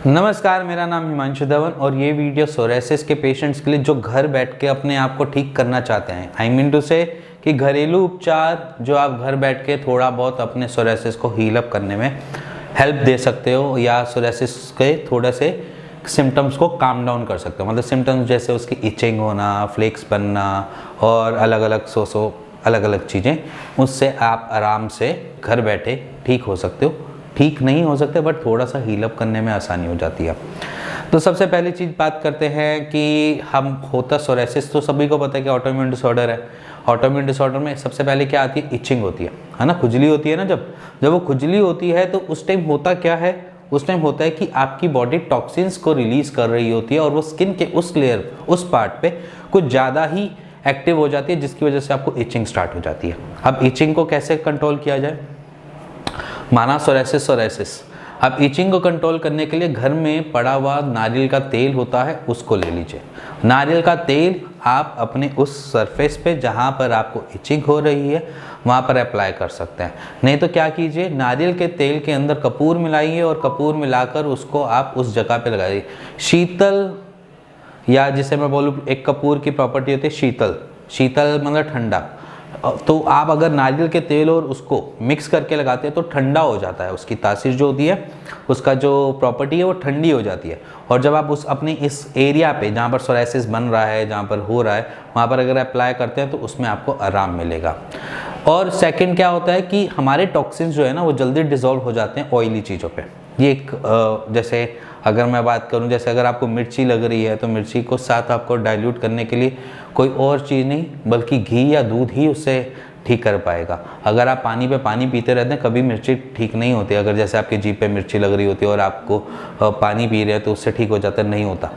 नमस्कार, मेरा नाम हिमांशु धवन और ये वीडियो सोरेसिस के पेशेंट्स के लिए जो घर बैठ के अपने आप को ठीक करना चाहते हैं। आई मीन टू से कि घरेलू उपचार जो आप घर बैठ के थोड़ा बहुत अपने सोरेसिस को हील अप करने में हेल्प दे सकते हो या सोरेसिस के थोड़े से सिम्टम्स को काम डाउन कर सकते हो। मतलब सिम्टम्स जैसे उसकी इचिंग होना, फ्लेक्स बनना और अलग अलग चीज़ें, उससे आप आराम से घर बैठे ठीक हो सकते हो। ठीक नहीं हो सकते बट थोड़ा सा हील अप करने में आसानी हो जाती है। तो सबसे पहली चीज़ बात करते हैं कि हम होता सोरेसिस तो सभी को पता है कि ऑटोइम्यून डिसऑर्डर है। ऑटोइम्यून डिसऑर्डर में सबसे पहले क्या आती है? इचिंग होती है ना, खुजली होती है ना। जब वो खुजली होती है तो उस टाइम होता क्या है? उस टाइम होता है कि आपकी बॉडी टॉक्सिन्स को रिलीज कर रही होती है और वो स्किन के उस लेयर, उस पार्ट पे कुछ ज़्यादा ही एक्टिव हो जाती है, जिसकी वजह से आपको इचिंग स्टार्ट हो जाती है। अब इचिंग को कैसे कंट्रोल किया जाए? माना सोरेसिस, अब इचिंग को कंट्रोल करने के लिए घर में पड़ा हुआ नारियल का तेल होता है, उसको ले लीजिए। नारियल का तेल आप अपने उस सरफेस पे जहाँ पर आपको इचिंग हो रही है वहाँ पर अप्लाई कर सकते हैं। नहीं तो क्या कीजिए, नारियल के तेल के अंदर कपूर मिलाइए और कपूर मिलाकर उसको आप उस जगह पे लगाइए। शीतल, या जिसे मैं बोलूँ, एक कपूर की प्रॉपर्टी होती है शीतल मतलब ठंडा। तो आप अगर नारियल के तेल और उसको मिक्स करके लगाते हैं तो ठंडा हो जाता है, उसकी तासीर जो होती है, उसका जो प्रॉपर्टी है वो ठंडी हो जाती है। और जब आप उस अपने इस एरिया पे जहाँ पर सोरेसिस बन रहा है, जहाँ पर हो रहा है, वहाँ पर अगर अप्लाई करते हैं तो उसमें आपको आराम मिलेगा। और सेकंड क्या होता है कि हमारे टॉक्सिन्स जो है ना वो जल्दी डिज़ोल्व हो जाते हैं ऑयली चीज़ों पे। ये एक जैसे अगर मैं बात करूं, जैसे अगर आपको मिर्ची लग रही है तो मिर्ची को साथ आपको डाइल्यूट करने के लिए कोई और चीज़ नहीं बल्कि घी या दूध ही उससे ठीक कर पाएगा। अगर आप पानी पे पानी पीते रहते हैं कभी मिर्ची ठीक नहीं होती। अगर जैसे आपकी जीभ पे मिर्ची लग रही होती है और आपको पानी पी रहे हैं तो उससे ठीक हो जाता है, नहीं होता।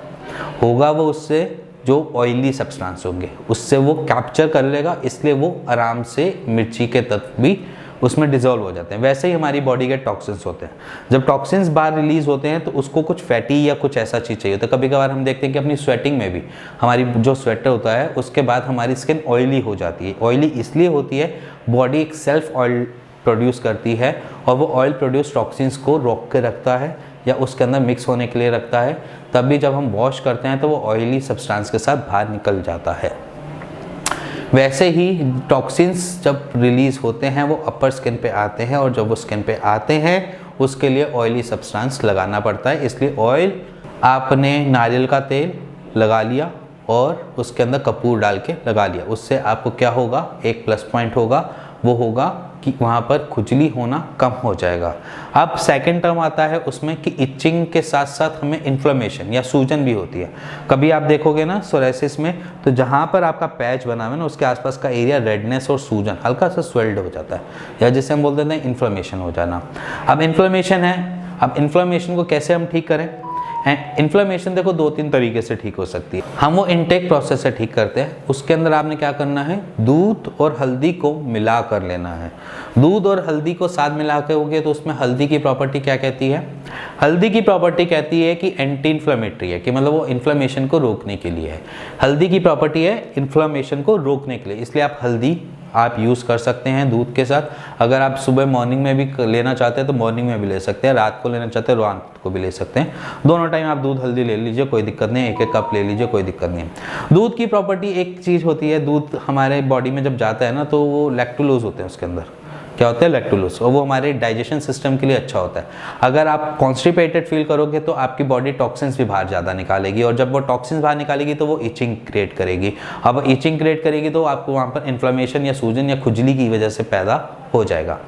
होगा वो उससे जो ऑयली सब्सटेंस होंगे उससे वो कैप्चर कर लेगा, इसलिए वो आराम से मिर्ची के तत्व भी उसमें डिज़ोल्व हो जाते हैं। वैसे ही हमारी बॉडी के टॉक्सिन्स होते हैं। जब टॉक्सिन्स बाहर रिलीज होते हैं तो उसको कुछ फैटी या कुछ ऐसा चीज़ चाहिए। तो कभी कभार हम देखते हैं कि अपनी स्वेटिंग में भी हमारी जो स्वेटर होता है उसके बाद हमारी स्किन ऑयली हो जाती है। ऑयली इसलिए होती है, बॉडी एक सेल्फ ऑयल प्रोड्यूस करती है और वो ऑयल प्रोड्यूस टॉक्सिन्स को रोक के रखता है या उसके अंदर मिक्स होने के लिए रखता है। तब भी जब हम वॉश करते हैं तो वो ऑयली सब्सटेंस के साथ बाहर निकल जाता है। वैसे ही टॉक्सिन्स जब रिलीज़ होते हैं वो अपर स्किन पे आते हैं और जब वो स्किन पे आते हैं उसके लिए ऑयली सब्सटेंस लगाना पड़ता है। इसलिए ऑयल आपने नारियल का तेल लगा लिया और उसके अंदर कपूर डाल के लगा लिया, उससे आपको क्या होगा, एक प्लस पॉइंट होगा, वो होगा कि वहाँ पर खुजली होना कम हो जाएगा। अब सेकंड टर्म आता है उसमें कि इचिंग के साथ साथ हमें इन्फ्लेमेशन या सूजन भी होती है। कभी आप देखोगे ना सोरेसिस में तो जहाँ पर आपका पैच बना हुआ है ना उसके आसपास का एरिया रेडनेस और सूजन हल्का सा स्वेल्ड हो जाता है, या जिसे हम बोल देते हैं इन्फ्लेमेशन हो जाना। अब इन्फ्लेमेशन है, अब इन्फ्लेमेशन को कैसे हम ठीक करें? इन्फ्लेमेशन देखो दो तीन तरीके से ठीक हो सकती है। हम वो इनटेक प्रोसेस से ठीक करते हैं। उसके अंदर आपने क्या करना है, दूध और हल्दी को मिला कर लेना है। दूध और हल्दी को साथ मिला के होगे तो उसमें हल्दी की प्रॉपर्टी क्या कहती है? हल्दी की प्रॉपर्टी कहती है कि एंटी इन्फ्लेमेटरी है, कि मतलब वो इन्फ्लेमेशन को रोकने के लिए है। हल्दी की प्रॉपर्टी है इन्फ्लेमेशन को रोकने के लिए, इसलिए आप हल्दी आप यूज़ कर सकते हैं दूध के साथ। अगर आप सुबह मॉर्निंग में भी लेना चाहते हैं तो मॉर्निंग में भी ले सकते हैं, रात को लेना चाहते हैं रात को भी ले सकते हैं। दोनों टाइम आप दूध हल्दी ले लीजिए, कोई दिक्कत नहीं है। एक एक कप ले लीजिए, कोई दिक्कत नहीं है। दूध की प्रॉपर्टी एक चीज़ होती है, दूध हमारे बॉडी में जब जाता है ना तो वो लैक्टोलोज होते हैं उसके अंदर। क्या होता है? लैक्टोलोज, और वो हमारे डाइजेशन सिस्टम के लिए अच्छा होता है। अगर आप कॉन्स्टिपेटेड फील करोगे तो आपकी बॉडी टॉक्सिन्स भी बाहर ज़्यादा निकालेगी, और जब वो टॉक्सिन्स बाहर निकालेगी तो वो इचिंग क्रिएट करेगी। अब इचिंग क्रिएट करेगी तो आपको वहाँ पर इन्फ्लेमेशन या सूजन या खुजली की वजह से पैदा हो जाएगा।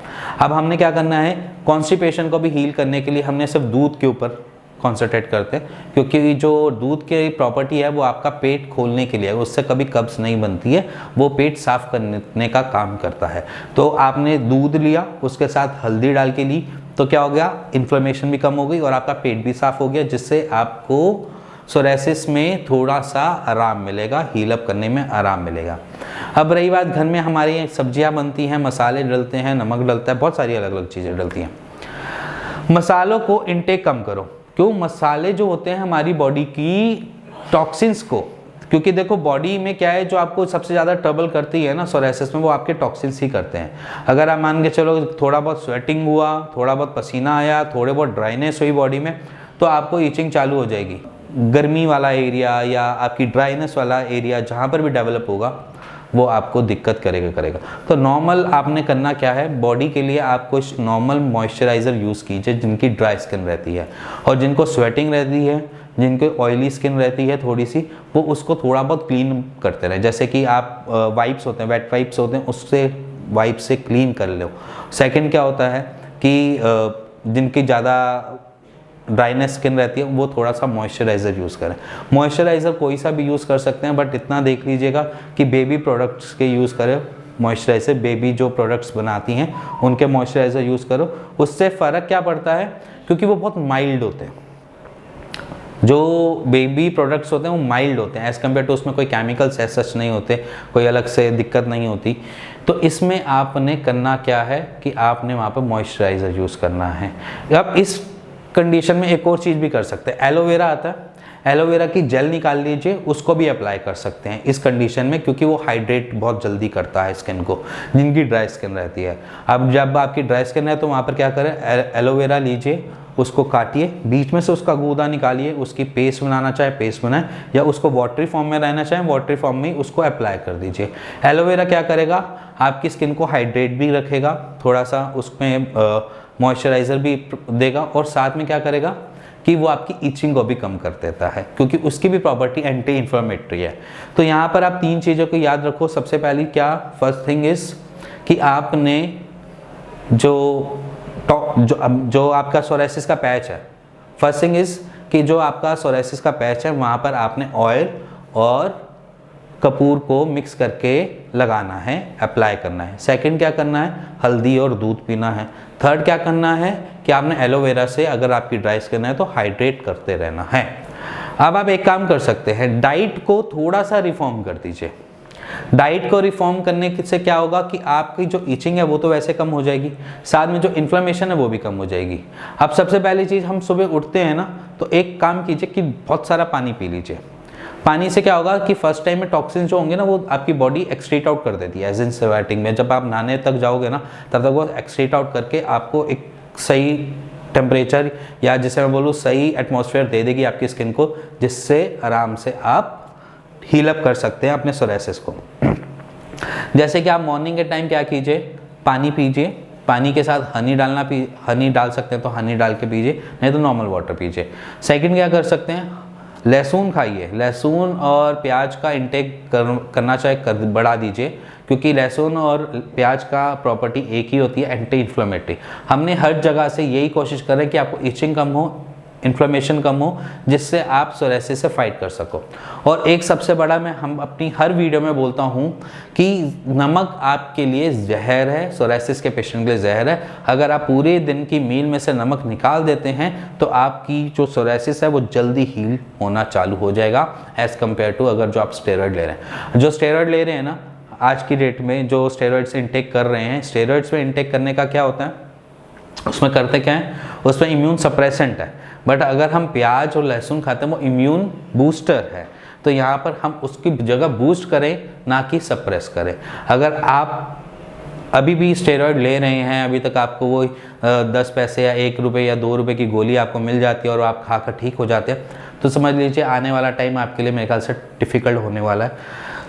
अब हमने क्या करना है, कॉन्स्टिपेशन को भी हील करने के लिए हमने सिर्फ दूध के ऊपर कॉन्सेंट्रेट करते हैं, क्योंकि जो दूध की प्रॉपर्टी है वो आपका पेट खोलने के लिए है, उससे कभी कब्ज नहीं बनती है, वो पेट साफ करने का काम करता है। तो आपने दूध लिया, उसके साथ हल्दी डाल के ली तो क्या हो गया, इन्फ्लेमेशन भी कम हो गई और आपका पेट भी साफ हो गया, जिससे आपको सोरेसिस में थोड़ा सा आराम मिलेगा, हील अप करने में आराम मिलेगा। अब रही बात, घर में हमारी सब्जियां बनती हैं, मसाले डलते हैं, नमक डलता है, बहुत सारी अलग अलग चीज़ें डलती हैं। मसालों को इनटेक कम करो। क्यों? मसाले जो होते हैं हमारी बॉडी की टॉक्सिन्स को, क्योंकि देखो बॉडी में क्या है जो आपको सबसे ज़्यादा ट्रबल करती है ना सोरेसिस में, वो आपके टॉक्सिन्स ही करते हैं। अगर आप मान के चलो थोड़ा बहुत स्वेटिंग हुआ, थोड़ा बहुत पसीना आया, थोड़े बहुत ड्राइनेस हुई बॉडी में, तो आपको ईचिंग चालू हो जाएगी। गर्मी वाला एरिया या आपकी ड्राइनेस वाला एरिया जहाँ पर भी डेवलप होगा वो आपको दिक्कत करेगा। तो नॉर्मल आपने करना क्या है, बॉडी के लिए आप कुछ नॉर्मल मॉइस्चराइज़र यूज़ कीजिए जिनकी ड्राई स्किन रहती है, और जिनको स्वेटिंग रहती है, जिनको ऑयली स्किन रहती है थोड़ी सी, वो उसको थोड़ा बहुत क्लीन करते रहें। जैसे कि आप वाइप्स होते हैं, वेट वाइप्स होते हैं, उससे वाइप से क्लीन कर लो। सेकंड क्या होता है कि जिनकी ज़्यादा ड्राइनेस स्किन रहती है वो थोड़ा सा मॉइस्चराइज़र यूज़ करें। मॉइस्चराइज़र कोई सा भी यूज़ कर सकते हैं, बट इतना देख लीजिएगा कि बेबी प्रोडक्ट्स के यूज़ करें मॉइस्चराइज़र। बेबी जो प्रोडक्ट्स बनाती हैं उनके मॉइस्चराइज़र यूज़ करो। उससे फ़र्क क्या पड़ता है, क्योंकि वो बहुत माइल्ड होते हैं। जो बेबी प्रोडक्ट्स होते हैं वो माइल्ड होते हैं एज़ कम्पेयर टू, उसमें कोई केमिकल्स ऐसा सच नहीं होते, कोई अलग से दिक्कत नहीं होती। तो इसमें आपने करना क्या है कि आपने वहाँ पर मॉइस्चराइज़र यूज़ करना है। अब इस कंडीशन में एक और चीज़ भी कर सकते हैं, एलोवेरा आता है, एलोवेरा की जेल निकाल लीजिए, उसको भी अप्लाई कर सकते हैं इस कंडीशन में, क्योंकि वो हाइड्रेट बहुत जल्दी करता है स्किन को, जिनकी ड्राई स्किन रहती है। अब जब आपकी ड्राई स्किन है तो वहाँ पर क्या करें, एलोवेरा लीजिए, उसको काटिए, बीच में से उसका गूदा निकालिए, उसकी पेस्ट बनाना चाहे पेस्ट बनाएं, या उसको वाटरी फॉर्म में रहना चाहे वाटरी फॉर्म में ही उसको अप्लाई कर दीजिए। एलोवेरा क्या करेगा, आपकी स्किन को हाइड्रेट भी रखेगा, थोड़ा सा उसमें मॉइस्चराइज़र भी देगा, और साथ में क्या करेगा कि वो आपकी इचिंग को भी कम कर देता है, क्योंकि उसकी भी प्रॉपर्टी एंटी इन्फ्लेमेटरी है। तो यहाँ पर आप 3 चीज़ों को याद रखो। सबसे पहली क्या, फर्स्ट थिंग इज़ कि आपने जो आपका सोराइसिस का पैच है, फर्स्ट थिंग इज़ कि जो आपका सोराइसिस का पैच है वहाँ पर आपने ऑयल और कपूर को मिक्स करके लगाना है, अप्लाई करना है। सेकंड क्या करना है, हल्दी और दूध पीना है। थर्ड क्या करना है कि आपने एलोवेरा से, अगर आपकी ड्राई स्किन है तो हाइड्रेट करते रहना है। अब आप एक काम कर सकते हैं, डाइट को थोड़ा सा रिफॉर्म कर दीजिए। डाइट को रिफॉर्म करने से क्या होगा कि आपकी जो इचिंग है वो तो वैसे कम हो जाएगी, साथ में जो इन्फ्लेमेशन है वो भी कम हो जाएगी। अब सबसे पहली चीज़, हम सुबह उठते हैं ना, तो एक काम कीजिए कि बहुत सारा पानी पी लीजिए। पानी से क्या होगा कि फर्स्ट टाइम में टॉक्सिन जो होंगे ना वो आपकी बॉडी एक्सक्रीट आउट कर देती है, एज इन स्वेटिंग में। जब आप नहाने तक जाओगे ना तब तक वो एक्सक्रीट आउट करके आपको एक सही टेम्परेचर, या जिसे मैं बोलूँ सही एटमॉस्फेयर दे देगी आपकी स्किन को, जिससे आराम से आप हील अप कर सकते हैं अपने सोराइसिस को। जैसे कि आप मॉर्निंग के टाइम क्या कीजिए, पानी पीजिए, पानी के साथ हनी डाल सकते हैं तो हनी डाल के पीजिए, नहीं तो नॉर्मल वाटर पीजिए। सेकंड क्या कर सकते हैं, लहसुन खाइए। लहसुन और प्याज का इंटेक करना चाहे बढ़ा दीजिए, क्योंकि लहसुन और प्याज का प्रॉपर्टी एक ही होती है, एंटी इन्फ्लेमेटरी। हमने हर जगह से यही कोशिश करें कि आपको इचिंग कम हो, इन्फ्लेमेशन कम हो, जिससे आप सोराइसिस से फाइट कर सको। और एक सबसे बड़ा, हम अपनी हर वीडियो में बोलता हूँ कि नमक आपके लिए जहर है, सोराइसिस के पेशेंट के लिए जहर है। अगर आप पूरे दिन की मील में से नमक निकाल देते हैं तो आपकी जो सोराइसिस है वो जल्दी हील होना चालू हो जाएगा, एज़ कम्पेयर टू अगर जो आप स्टेरॉइड ले रहे हैं। जो स्टेरॉइड ले रहे हैं ना, आज की डेट में जो स्टेरॉइड्स इंटेक कर रहे हैं, स्टेरॉइड्स में इंटेक करने का क्या होता है, उसमें करते क्या है, उसमें इम्यून सप्रेसेंट है। बट अगर हम प्याज और लहसुन खाते हैं वो इम्यून बूस्टर है। तो यहाँ पर हम उसकी जगह बूस्ट करें, ना कि सप्रेस करें। अगर आप अभी भी स्टेरॉइड ले रहे हैं, अभी तक आपको वो 10 पैसे या 1 रुपये या 2 रुपये की गोली आपको मिल जाती है और आप खाकर ठीक हो जाते हैं, तो समझ लीजिए आने वाला टाइम आपके लिए मेरे ख्याल से डिफ़िकल्ट होने वाला है।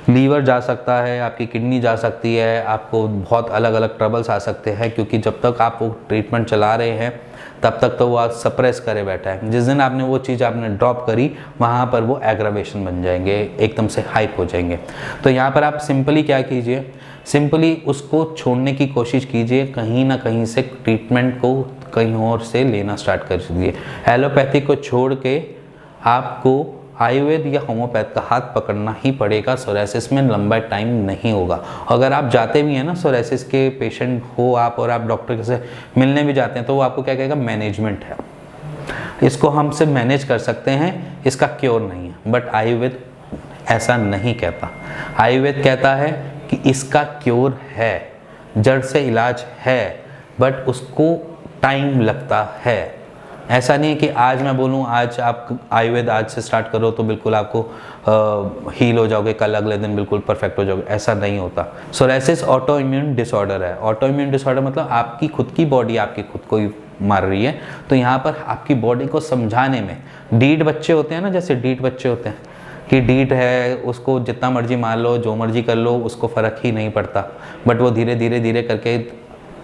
लीवर जा सकता है, आपकी किडनी जा सकती है, आपको बहुत अलग अलग ट्रबल्स आ सकते हैं, क्योंकि जब तक आप वो ट्रीटमेंट चला रहे हैं तब तक तो वो आज सप्रेस करे बैठा है। जिस दिन आपने वो चीज़ आपने ड्रॉप करी, वहाँ पर वो एग्रावेशन बन जाएंगे, एकदम से हाइप हो जाएंगे। तो यहाँ पर आप सिंपली क्या कीजिए, सिंपली उसको छोड़ने की कोशिश कीजिए, कहीं ना कहीं से ट्रीटमेंट को कहीं और से लेना स्टार्ट कर दीजिए। एलोपैथी को छोड़ के आपको आयुर्वेद या होम्योपैथ का हाथ पकड़ना ही पड़ेगा, सोराइसिस में लंबा टाइम नहीं होगा। अगर आप जाते भी हैं ना, सोराइसिस के पेशेंट हो आप और आप डॉक्टर से मिलने भी जाते हैं, तो वो आपको क्या कहेगा, मैनेजमेंट है, इसको हम सिर्फ मैनेज कर सकते हैं, इसका क्योर नहीं है। बट आयुर्वेद ऐसा नहीं कहता। आयुर्वेद कहता है कि इसका क्योर है, जड़ से इलाज है, बट उसको टाइम लगता है। ऐसा नहीं है कि आज मैं बोलूँ आज आप आयुर्वेद आज से स्टार्ट करो तो बिल्कुल आपको हील हो जाओगे, कल अगले दिन बिल्कुल परफेक्ट हो जाओगे, ऐसा नहीं होता। सोराइसिस ऑटो इम्यून डिसऑर्डर है। ऑटो इम्यून डिसऑर्डर मतलब आपकी खुद की बॉडी आपकी खुद को ही मार रही है। तो यहाँ पर आपकी बॉडी को समझाने में, डीट बच्चे होते हैं ना, जैसे डीट बच्चे होते हैं कि डीट है, उसको जितना मर्जी मार लो, जो मर्जी कर लो, उसको फ़र्क ही नहीं पड़ता, बट वो धीरे धीरे धीरे करके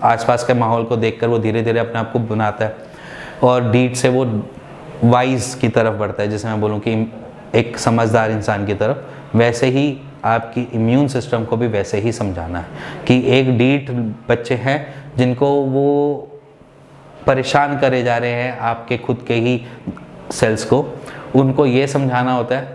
आसपास के माहौल को देखकर वो धीरे धीरे अपने आप को बनाता है और डीट से वो वाइज की तरफ बढ़ता है, जैसे मैं बोलूँ कि एक समझदार इंसान की तरफ। वैसे ही आपकी इम्यून सिस्टम को भी वैसे ही समझाना है कि एक डीट बच्चे हैं जिनको वो परेशान करे जा रहे हैं आपके खुद के ही सेल्स को, उनको ये समझाना होता है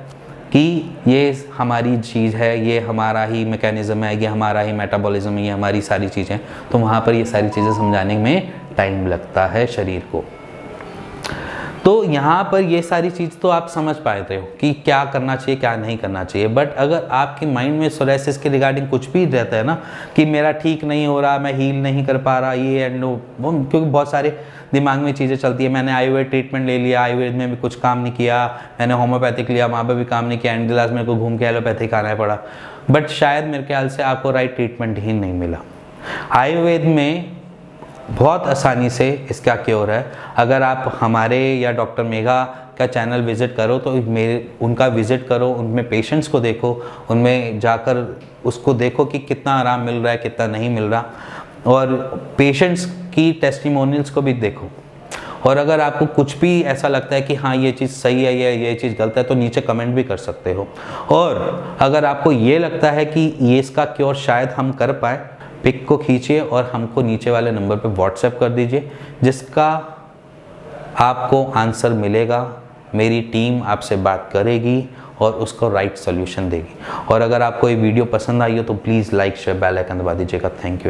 कि ये हमारी चीज़ है, ये हमारा ही मैकेनिज़्म है, ये हमारा ही मेटाबॉलिज्म है, ये हमारी सारी चीज़ें। तो वहाँ पर ये सारी चीज़ें समझाने में टाइम लगता है शरीर को। तो यहाँ पर ये सारी चीज़ तो आप समझ पाते हो कि क्या करना चाहिए क्या नहीं करना चाहिए। बट अगर आपके माइंड में सोराइसिस के रिगार्डिंग कुछ भी रहता है ना कि मेरा ठीक नहीं हो रहा, मैं हील नहीं कर पा रहा, ये एंड वो, क्योंकि बहुत सारे दिमाग में चीज़ें चलती है। मैंने आयुर्वेद ट्रीटमेंट ले लिया, आयुर्वेद में भी कुछ काम नहीं किया, मैंने होम्योपैथिक लिया, वहाँ पर भी काम नहीं किया, एंड क्लास मेरे को घूम के एलोपैथिक आना पड़ा। बट शायद मेरे ख्याल से आपको राइट ट्रीटमेंट ही नहीं मिला। आयुर्वेद में बहुत आसानी से इसका क्योर है। अगर आप हमारे या डॉक्टर मेघा का चैनल विज़िट करो तो उनका विज़िट करो, उनमें पेशेंट्स को देखो, उनमें जाकर उसको देखो कि कितना आराम मिल रहा है कितना नहीं मिल रहा, और पेशेंट्स की टेस्टिमोनियल्स को भी देखो। और अगर आपको कुछ भी ऐसा लगता है कि हाँ ये चीज़ सही है या ये चीज़ गलत है तो नीचे कमेंट भी कर सकते हो। और अगर आपको ये लगता है कि ये इसका क्योर शायद हम कर पाए, पिक को खींचिए और हमको नीचे वाले नंबर पे व्हाट्सएप कर दीजिए, जिसका आपको आंसर मिलेगा। मेरी टीम आपसे बात करेगी और उसको राइट सॉल्यूशन देगी। और अगर आपको ये वीडियो पसंद आई हो तो please like share bell icon दबा दीजिएगा। Thank you.